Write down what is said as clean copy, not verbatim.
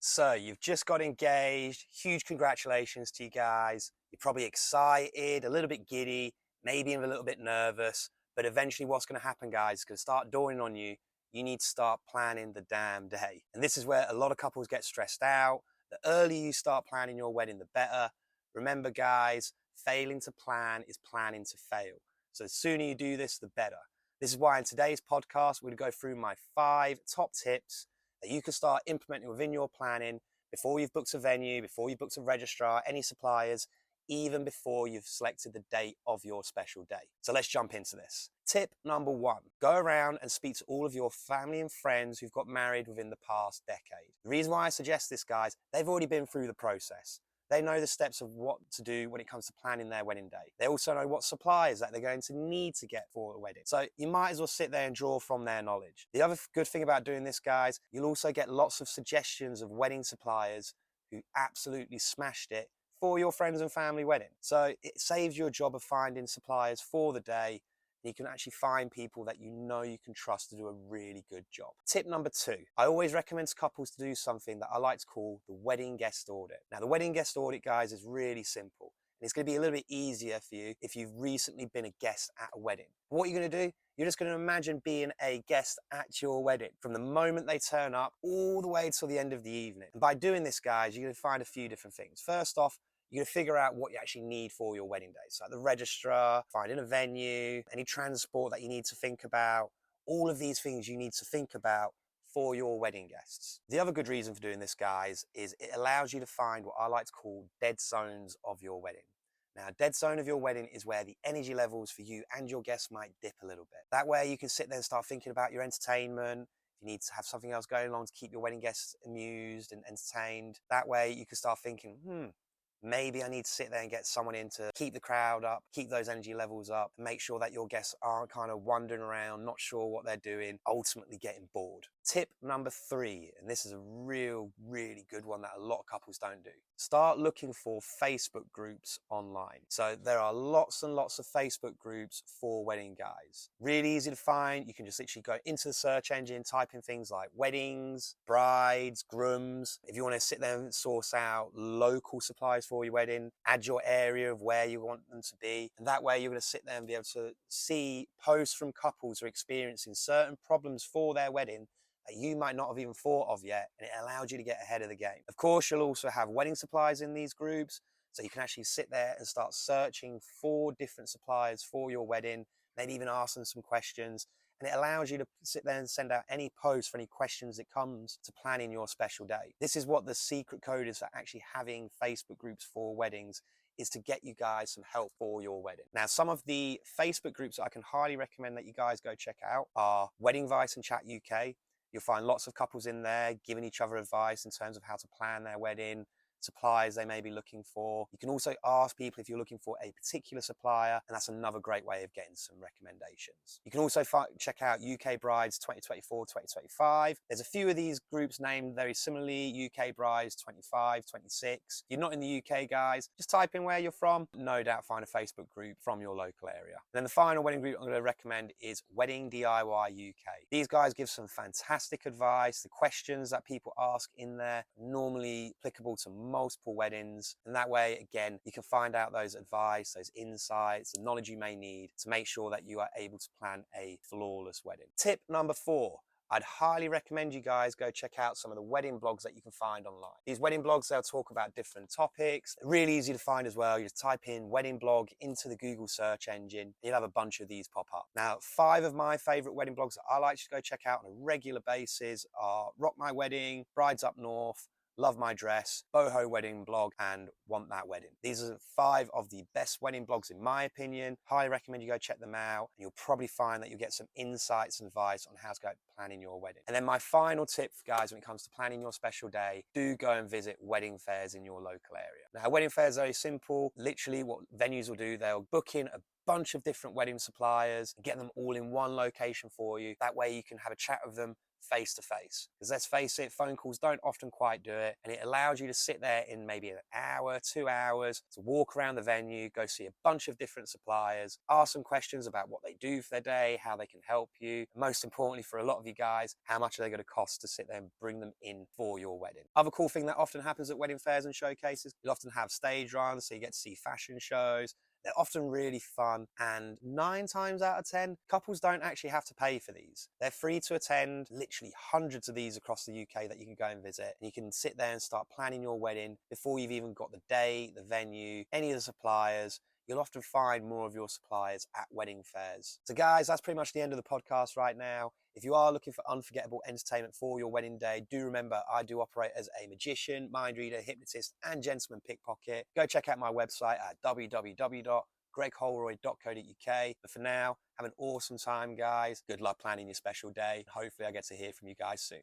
So you've just got engaged. Huge congratulations to you guys. You're probably excited, a little bit giddy, maybe even a little bit nervous. But eventually what's going to happen, guys, is going to start dawning on you. You need to start planning the damn day. And this is where a lot of couples get stressed out. The earlier you start planning your wedding, the better. Remember, guys, failing to plan is planning to fail. So the sooner you do this, the better. This is why in today's podcast, we're going to go through my 5 top tips that you can start implementing within your planning before you've booked a venue, before you've booked a registrar, any suppliers, even before you've selected the date of your special day. So let's jump into this. Tip number 1, go around and speak to all of your family and friends who've got married within the past decade. The reason why I suggest this, guys, they've already been through the process. They know the steps of what to do when it comes to planning their wedding day. They also know what suppliers that they're going to need to get for the wedding. So you might as well sit there and draw from their knowledge. The other good thing about doing this, guys, you'll also get lots of suggestions of wedding suppliers who absolutely smashed it for your friends and family wedding. So it saves you a job of finding suppliers for the day. You can actually find people that you know you can trust to do a really good job. Tip number 2, I always recommend to couples to do something that I like to call the wedding guest audit. Now, the wedding guest audit, guys, is really simple. And it's going to be a little bit easier for you if you've recently been a guest at a wedding. What you're going to do, you're just going to imagine being a guest at your wedding from the moment they turn up all the way till the end of the evening. And by doing this, guys, you're going to find a few different things. First off, you're going to figure out what you actually need for your wedding day. So like the registrar, finding a venue, any transport that you need to think about, all of these things you need to think about for your wedding guests. The other good reason for doing this, guys, is it allows you to find what I like to call dead zones of your wedding. Now, a dead zone of your wedding is where the energy levels for you and your guests might dip a little bit. That way you can sit there and start thinking about your entertainment. If you need to have something else going along to keep your wedding guests amused and entertained, that way you can start thinking, maybe I need to sit there and get someone in to keep the crowd up, keep those energy levels up, and make sure that your guests aren't kind of wandering around, not sure what they're doing, ultimately getting bored. Tip number 3, and this is a really good one that a lot of couples don't do. Start looking for Facebook groups online. So there are lots and lots of Facebook groups for wedding guys. Really easy to find. You can just literally go into the search engine, type in things like weddings, brides, grooms. If you want to sit there and source out local supplies for your wedding, add your area of where you want them to be. And that way you're going to sit there and be able to see posts from couples who are experiencing certain problems for their wedding that you might not have even thought of yet, and it allows you to get ahead of the game. Of course, you'll also have wedding supplies in these groups, so you can actually sit there and start searching for different suppliers for your wedding, maybe even ask them some questions, and it allows you to sit there and send out any posts for any questions that comes to planning your special day. This is what the secret code is for actually having Facebook groups for weddings, is to get you guys some help for your wedding. Now, some of the Facebook groups that I can highly recommend that you guys go check out are Wedding Advice and Chat UK. You'll find lots of couples in there giving each other advice in terms of how to plan their wedding, suppliers they may be looking for. You can also ask people if you're looking for a particular supplier, and that's another great way of getting some recommendations. You can also check out UK Brides 2024-2025. There's a few of these groups named very similarly, UK Brides 25, 26. If you're not in the UK, guys, just type in where you're from. No doubt find a Facebook group from your local area. And then the final wedding group I'm going to recommend is Wedding DIY UK. These guys give some fantastic advice. The questions that people ask in there are normally applicable to multiple weddings, and that way, again, you can find out those advice, those insights, the knowledge you may need to make sure that you are able to plan a flawless wedding. Tip number 4, I'd highly recommend you guys go check out some of the wedding blogs that you can find online. These wedding blogs, they'll talk about different topics. They're really easy to find as well. You just type in wedding blog into the Google search engine. You'll have a bunch of these pop up. Now, 5 of my favorite wedding blogs that I like to go check out on a regular basis are Rock My Wedding, Brides Up North, Love My Dress, Boho Wedding Blog, and Want That Wedding. These are 5 of the best wedding blogs in my opinion. Highly recommend you go check them out. You'll probably find that you'll get some insights and advice on how to go planning your wedding. And then my final tip, guys, when it comes to planning your special day, do go and visit wedding fairs in your local area. Now, wedding fairs are very simple. Literally what venues will do, they'll book in a bunch of different wedding suppliers and get them all in one location for you. That way you can have a chat with them, face to face. Because let's face it, phone calls don't often quite do it. And it allows you to sit there in maybe an hour, 2 hours, to walk around the venue, go see a bunch of different suppliers, ask some questions about what they do for their day, how they can help you. And most importantly, for a lot of you guys, how much are they going to cost to sit there and bring them in for your wedding. Other cool thing that often happens at wedding fairs and showcases, you'll often have stage runs, so you get to see fashion shows. They're often really fun, and 9 times out of 10, couples don't actually have to pay for these. They're free to attend, literally hundreds of these across the UK that you can go and visit. And you can sit there and start planning your wedding before you've even got the date, the venue, any of the suppliers. You'll often find more of your suppliers at wedding fairs. So guys, that's pretty much the end of the podcast right now. If you are looking for unforgettable entertainment for your wedding day, do remember I do operate as a magician, mind reader, hypnotist, and gentleman pickpocket. Go check out my website at www.gregholroyd.co.uk. But for now, have an awesome time, guys. Good luck planning your special day. Hopefully I get to hear from you guys soon.